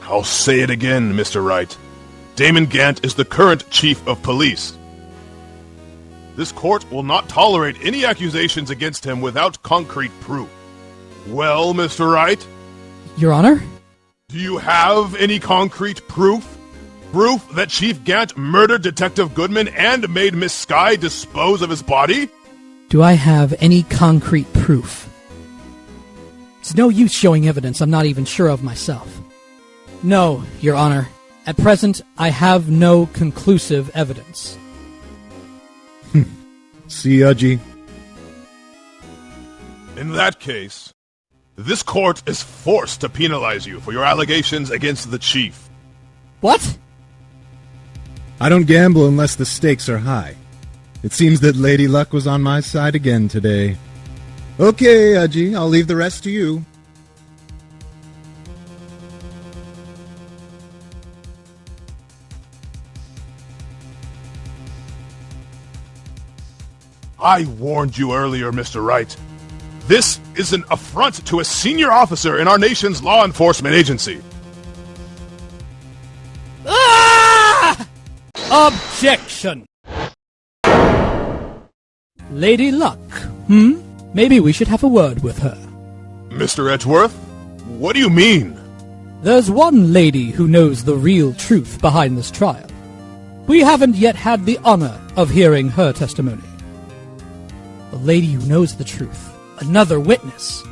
I'll say it again, Mr. Wright. Damon Gant is the current chief of police. This court will not tolerate any accusations against him without concrete proof. Well, Mr. Wright? Your Honor? Do you have any concrete proof? Proof that Chief Gant murdered Detective Goodman and made Miss Skye dispose of his body? Do I have any concrete proof? It's no use showing evidence I'm not even sure of myself. No, Your Honor. At present, I have no conclusive evidence. See, Udgy? In that case, this court is forced to penalize you for your allegations against the chief. What? I don't gamble unless the stakes are high. It seems that Lady Luck was on my side again today. Okay, Udgy, I'll leave the rest to you. I warned you earlier, Mr. Wright. This is an affront to a senior officer in our nation's law enforcement agency. Ah! Objection! Lady Luck, Maybe we should have a word with her. Mr. Edgeworth? What do you mean? There's one lady who knows the real truth behind this trial. We haven't yet had the honor of hearing her testimony. The lady who knows the truth. Another witness.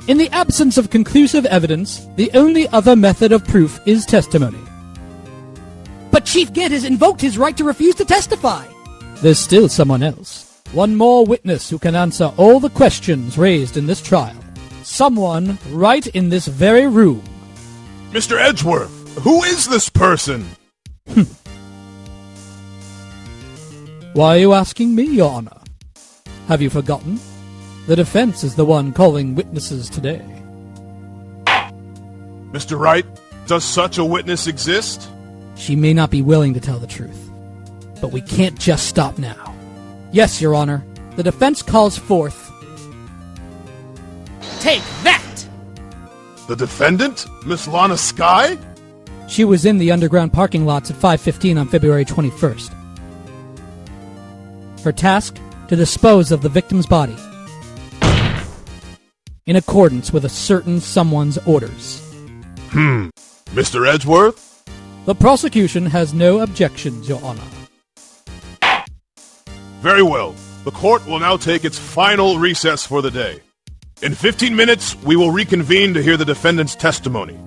In the absence of conclusive evidence, the only other method of proof is testimony. But Chief Gant has invoked his right to refuse to testify. There's still someone else. One more witness who can answer all the questions raised in this trial. Someone right in this very room. Mr. Edgeworth, who is this person? Why are you asking me, Your Honor? Have you forgotten? The defense is the one calling witnesses today. Mr. Wright, does such a witness exist? She may not be willing to tell the truth, but we can't just stop now. Yes, Your Honor, the defense calls forth... Take that! The defendant, Miss Lana Skye? She was in the underground parking lots at 5:15 on February 21st. Her task? To dispose of the victim's body. In accordance with a certain someone's orders. Mr. Edgeworth? The prosecution has no objections, Your Honor. Very well. The court will now take its final recess for the day. In 15 minutes, we will reconvene to hear the defendant's testimony.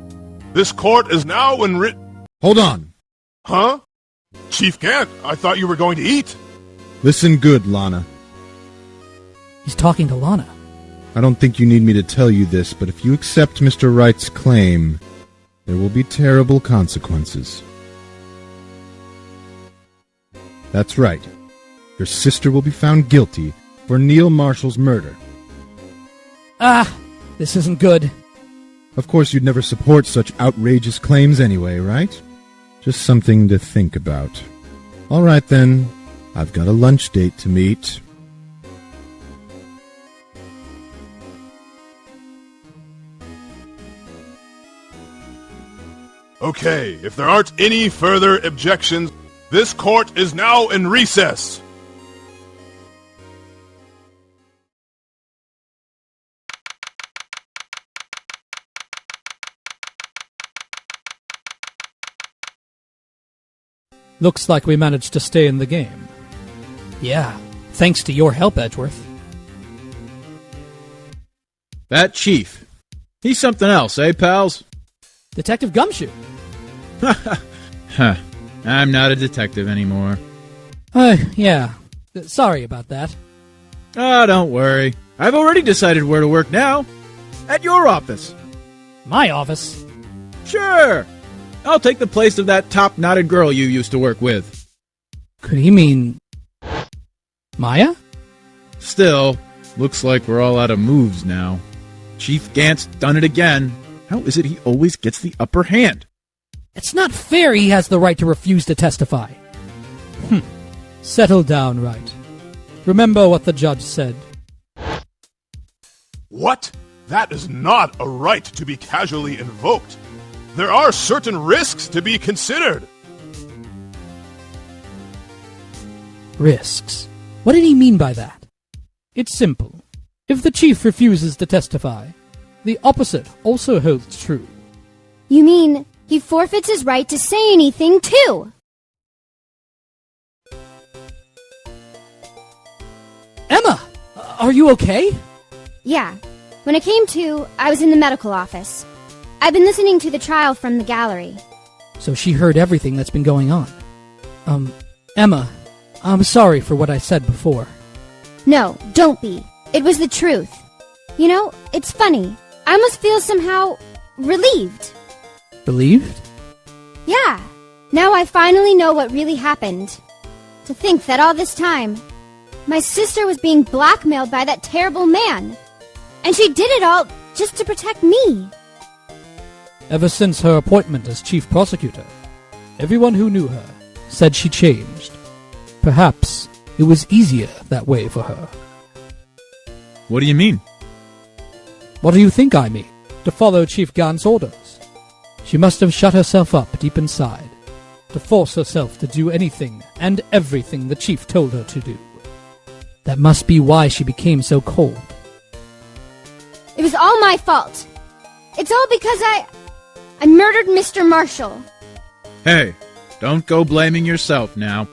This court is now in Hold on. Huh? Chief Gant, I thought you were going to eat. Listen good, Lana. He's talking to Lana. I don't think you need me to tell you this, but if you accept Mr. Wright's claim, there will be terrible consequences. That's right. Your sister will be found guilty for Neil Marshall's murder. This isn't good. Of course, you'd never support such outrageous claims anyway, right? Just something to think about. All right, then. I've got a lunch date to meet. Okay, if there aren't any further objections, this court is now in recess. Looks like we managed to stay in the game. Yeah, thanks to your help, Edgeworth. That chief. He's something else, eh, pals? Detective Gumshoe. Huh. I'm not a detective anymore. Yeah. Sorry about that. Oh, don't worry. I've already decided where to work now. At your office. My office? Sure. I'll take the place of that top-knotted girl you used to work with. Could he mean... Maya? Still, looks like we're all out of moves now. Chief Gant's done it again. How is it he always gets the upper hand? It's not fair he has the right to refuse to testify. Settle down, Wright. Remember what the judge said. What? That is not a right to be casually invoked. There are certain risks to be considered. Risks. What did he mean by that? It's simple. If the chief refuses to testify, the opposite also holds true. You mean he forfeits his right to say anything, too? Emma! Are you okay? Yeah. When I came to, I was in the medical office. I've been listening to the trial from the gallery. So she heard everything that's been going on. Emma, I'm sorry for what I said before. No, don't be. It was the truth. You know, it's funny. I almost feel somehow relieved. Relieved? Yeah. Now I finally know what really happened. To think that all this time, my sister was being blackmailed by that terrible man. And she did it all just to protect me. Ever since her appointment as chief prosecutor, everyone who knew her said she changed. Perhaps it was easier that way for her. What do you mean? What do you think I mean? To follow Chief Gant's orders. She must have shut herself up deep inside, to force herself to do anything and everything the chief told her to do. That must be why she became so cold. It was all my fault. It's all because I murdered Mr. Marshall. Hey, don't go blaming yourself now.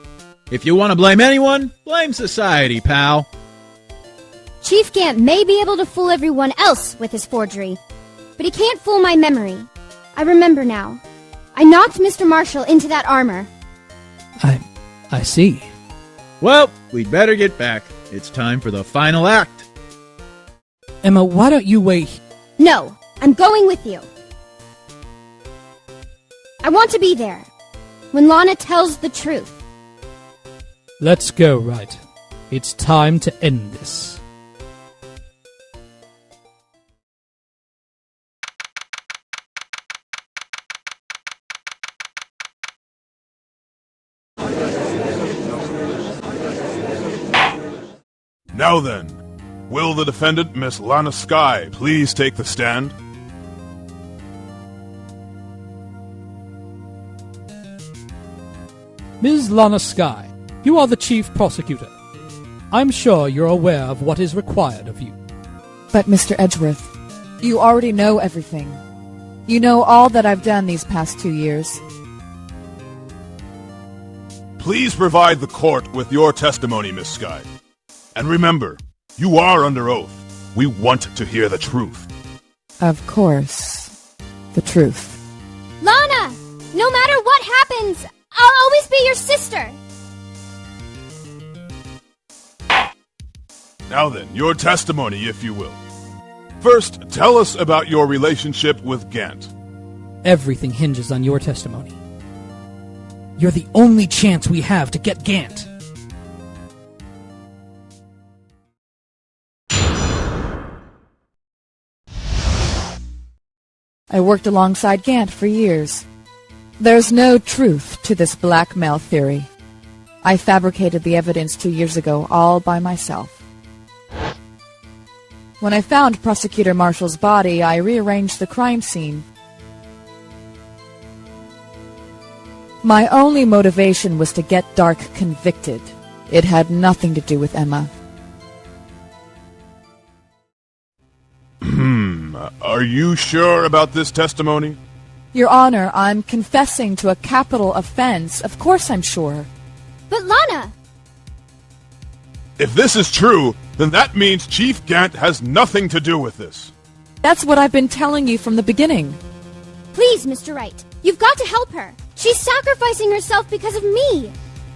If you want to blame anyone, blame society, pal. Chief Gant may be able to fool everyone else with his forgery, but he can't fool my memory. I remember now. I knocked Mr. Marshall into that armor. I see. Well, we'd better get back. It's time for the final act. Emma, why don't you wait? No, I'm going with you. I want to be there when Lana tells the truth. Let's go, Wright. It's time to end this. Now then, will the defendant, Miss Lana Skye, please take the stand? Ms. Lana Skye, you are the chief prosecutor. I'm sure you're aware of what is required of you. But, Mr. Edgeworth, you already know everything. You know all that I've done these past 2 years. Please provide the court with your testimony, Miss Skye. And remember, you are under oath. We want to hear the truth. Of course. The truth. Lana! No matter what happens, I'll always be your sister! Now then, your testimony, if you will. First, tell us about your relationship with Gant. Everything hinges on your testimony. You're the only chance we have to get Gant. I worked alongside Gant for years. There's no truth to this blackmail theory. I fabricated the evidence 2 years ago all by myself. When I found Prosecutor Marshall's body, I rearranged the crime scene. My only motivation was to get Dark convicted. It had nothing to do with Emma. Are you sure about this testimony? Your Honor, I'm confessing to a capital offense. Of course I'm sure. But Lana! If this is true, then that means Chief Gant has nothing to do with this. That's what I've been telling you from the beginning. Please, Mr. Wright, you've got to help her. She's sacrificing herself because of me.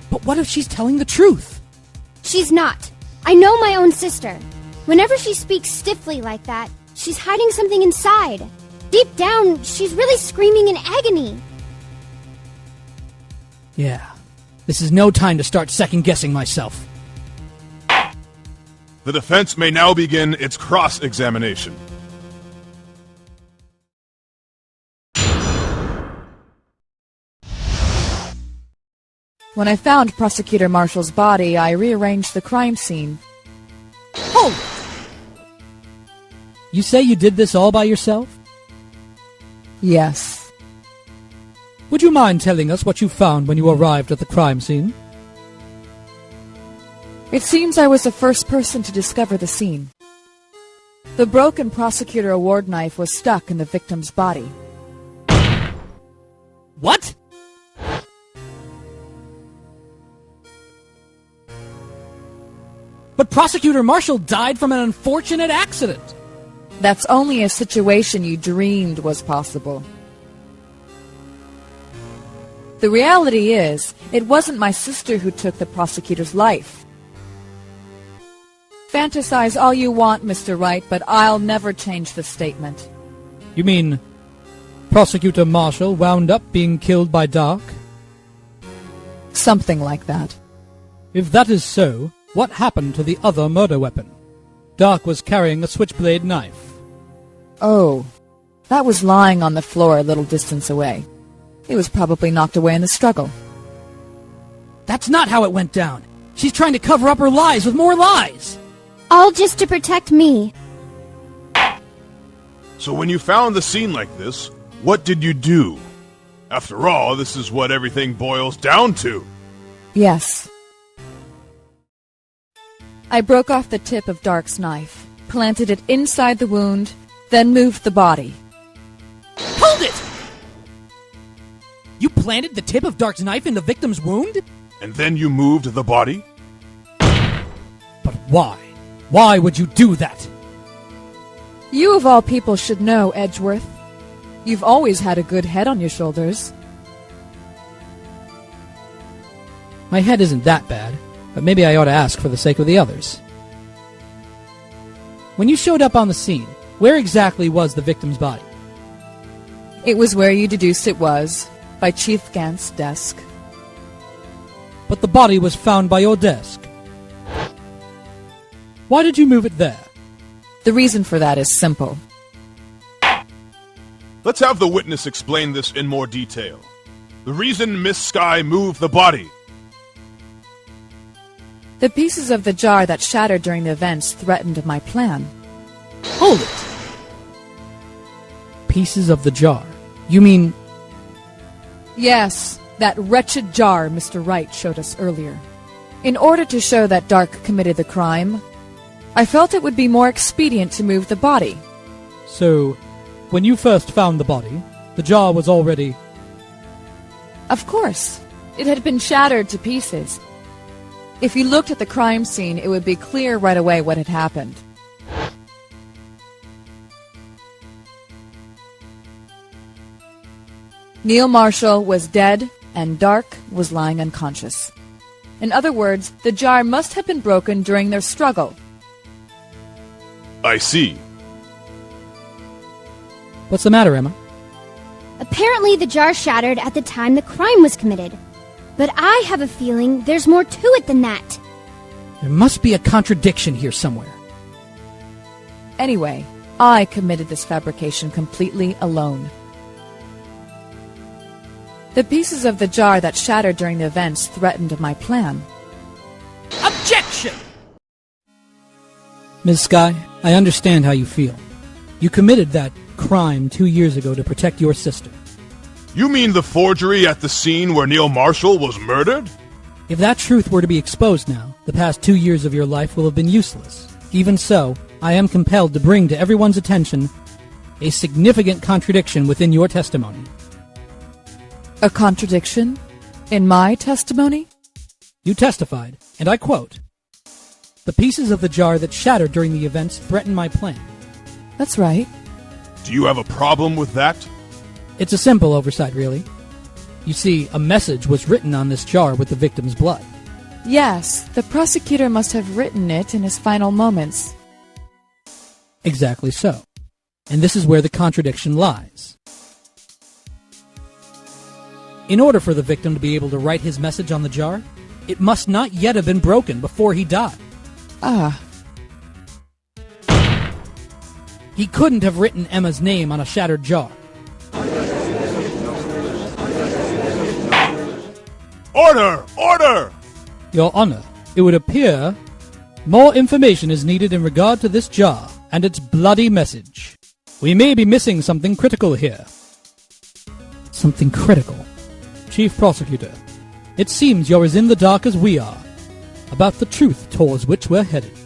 But what if she's telling the truth? She's not. I know my own sister. Whenever she speaks stiffly like that, she's hiding something inside. Deep down, she's really screaming in agony. Yeah. This is no time to start second-guessing myself. The defense may now begin its cross-examination. When I found Prosecutor Marshall's body, I rearranged the crime scene. Hold! You say you did this all by yourself? Yes. Would you mind telling us what you found when you arrived at the crime scene? It seems I was the first person to discover the scene. The broken prosecutor award knife was stuck in the victim's body. What? But Prosecutor Marshall died from an unfortunate accident. That's only a situation you dreamed was possible. The reality is, it wasn't my sister who took the prosecutor's life. Fantasize all you want, Mr. Wright, but I'll never change the statement. You mean Prosecutor Marshall wound up being killed by Dark? Something like that. If that is so, what happened to the other murder weapon? Dark was carrying a switchblade knife. Oh, that was lying on the floor a little distance away. It was probably knocked away in the struggle. That's not how it went down. She's trying to cover up her lies with more lies. All just to protect me. So when you found the scene like this, what did you do? After all, this is what everything boils down to. Yes. I broke off the tip of Dark's knife, planted it inside the wound, then moved the body. Hold it! You planted the tip of Dark's knife in the victim's wound? And then you moved the body? But why? Why would you do that? You of all people should know, Edgeworth. You've always had a good head on your shoulders. My head isn't that bad, but maybe I ought to ask for the sake of the others. When you showed up on the scene, where exactly was the victim's body? It was where you deduced it was, by Chief Gant's desk. But the body was found by your desk. Why did you move it there? The reason for that is simple. Let's have the witness explain this in more detail. The reason Miss Sky moved the body. The pieces of the jar that shattered during the events threatened my plan. Hold it! Pieces of the jar. You mean... Yes, that wretched jar Mr. Wright showed us earlier. In order to show that Dark committed the crime, I felt it would be more expedient to move the body. So, when you first found the body, the jar was already... Of course. It had been shattered to pieces. If you looked at the crime scene, it would be clear right away what had happened. Neil Marshall was dead, and Dark was lying unconscious. In other words, the jar must have been broken during their struggle. I see. What's the matter, Emma? Apparently the jar shattered at the time the crime was committed. But I have a feeling there's more to it than that. There must be a contradiction here somewhere. Anyway, I committed this fabrication completely alone. The pieces of the jar that shattered during the events threatened my plan. Objection! Ms. Sky, I understand how you feel. You committed that crime 2 years ago to protect your sister. You mean the forgery at the scene where Neil Marshall was murdered? If that truth were to be exposed now, the past 2 years of your life will have been useless. Even so, I am compelled to bring to everyone's attention a significant contradiction within your testimony. A contradiction? In my testimony? You testified, and I quote, "The pieces of the jar that shattered during the events threaten my plan." That's right. Do you have a problem with that? It's a simple oversight, really. You see, a message was written on this jar with the victim's blood. Yes, the prosecutor must have written it in his final moments. Exactly so. And this is where the contradiction lies. In order for the victim to be able to write his message on the jar, it must not yet have been broken before he died. Ah. He couldn't have written Emma's name on a shattered jar. Order! Order! Your Honor, it would appear more information is needed in regard to this jar, and its bloody message. We may be missing something critical here. Something critical? Chief Prosecutor, it seems you're as in the dark as we are about the truth towards which we're headed.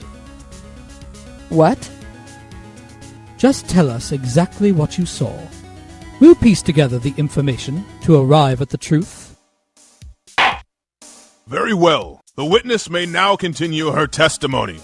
What? Just tell us exactly what you saw. We'll piece together the information to arrive at the truth. Very well. The witness may now continue her testimony.